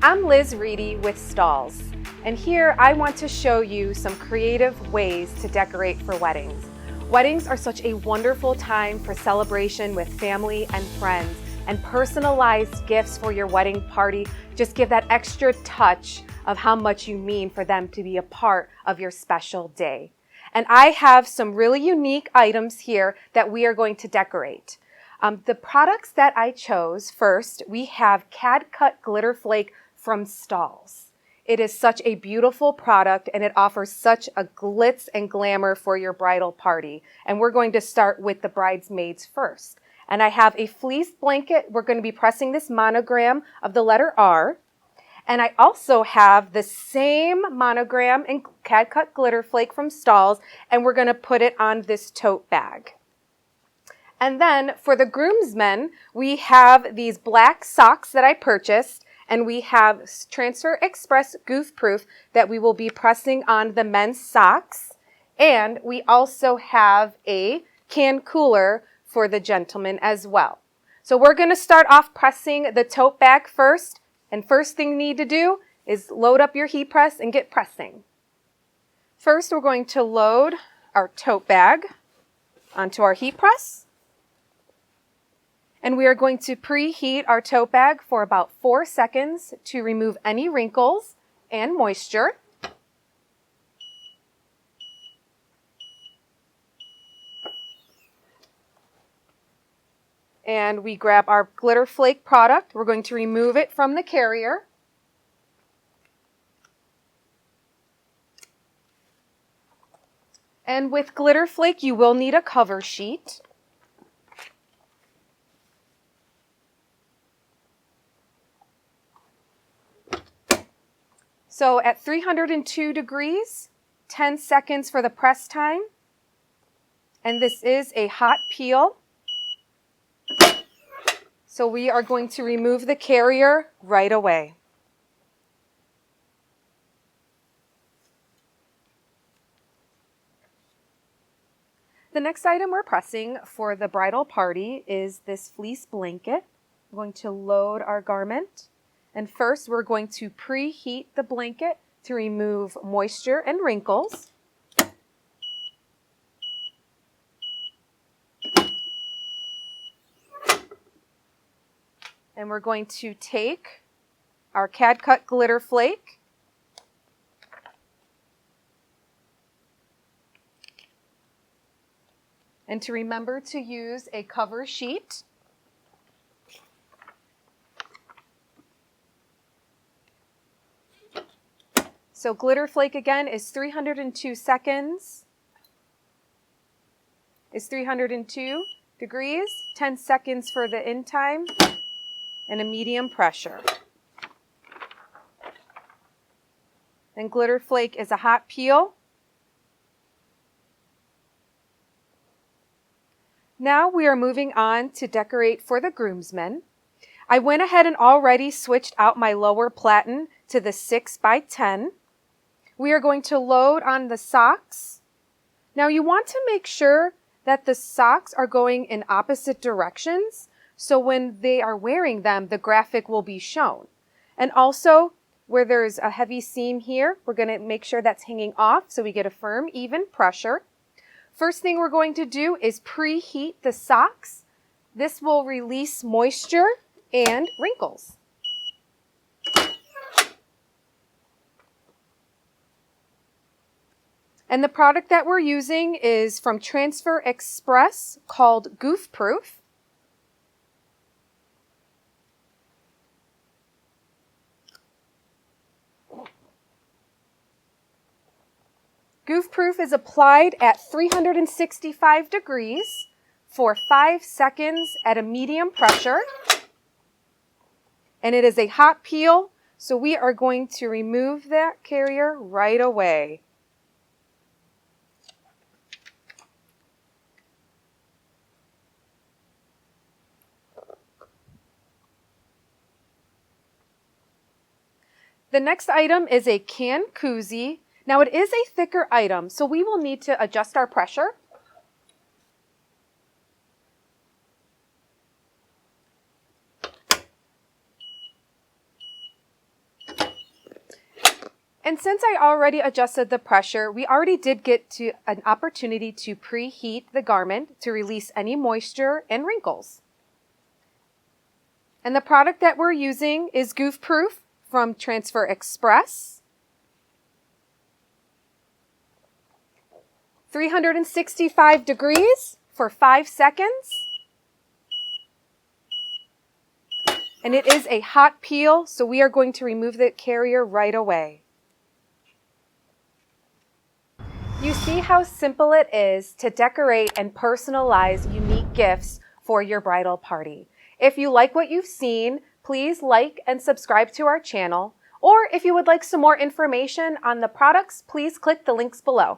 I'm Liz Reedy with Stahls, and here I want to show you some creative ways to decorate for weddings. Weddings are such a wonderful time for celebration with family and friends, and personalized gifts for your wedding party just give that extra touch of how much you mean for them to be a part of your special day. And I have some really unique items here that we are going to decorate. The products that I chose, first, we have CAD Cut Glitter Flake from Stahls. It is such a beautiful product and it offers such a glitz and glamour for your bridal party. And we're going to start with the bridesmaids first. And I have a fleece blanket. We're going to be pressing this monogram of the letter R. And I also have the same monogram in CAD Cut Glitter Flake from Stahls, and we're going to put it on this tote bag. And then for the groomsmen, we have these black socks that I purchased, and we have Transfer Express Goof Proof that we will be pressing on the men's socks. And we also have a can cooler for the gentlemen as well. So we're going to start off pressing the tote bag first. And first thing you need to do is load up your heat press and get pressing. First, we're going to load our tote bag onto our heat press. And we are going to preheat our tote bag for about 4 seconds to remove any wrinkles and moisture. And we grab our glitter flake product. We're going to remove it from the carrier. And with glitter flake, you will need a cover sheet. So at 302 degrees, 10 seconds for the press time. And this is a hot peel. So we are going to remove the carrier right away. The next item we're pressing for the bridal party is this fleece blanket. I'm going to load our garment. And first, we're going to preheat the blanket to remove moisture and wrinkles. And we're going to take our CAD Cut Glitter Flake and to remember to use a cover sheet. So glitter flake again is 302 seconds, is 302 degrees, 10 seconds for the in time, and a medium pressure. And glitter flake is a hot peel. Now we are moving on to decorate for the groomsmen. I went ahead and already switched out my lower platen to the 6x10. We are going to load on the socks. Now you want to make sure that the socks are going in opposite directions, so when they are wearing them, the graphic will be shown. And also, where there's a heavy seam here, we're going to make sure that's hanging off so we get a firm, even pressure. First thing we're going to do is preheat the socks. This will release moisture and wrinkles. And the product that we're using is from Transfer Express called Goof Proof. Goof Proof is applied at 365 degrees for 5 seconds at a medium pressure. And it is a hot peel, so we are going to remove that carrier right away. The next item is a can koozie. Now it is a thicker item, so we will need to adjust our pressure. And since I already adjusted the pressure, we already did get to an opportunity to preheat the garment to release any moisture and wrinkles. And the product that we're using is Goof Proof from Transfer Express. 365 degrees for 5 seconds. And it is a hot peel, so we are going to remove the carrier right away. You see how simple it is to decorate and personalize unique gifts for your bridal party. If you like what you've seen, please like and subscribe to our channel. Or if you would like some more information on the products, please click the links below.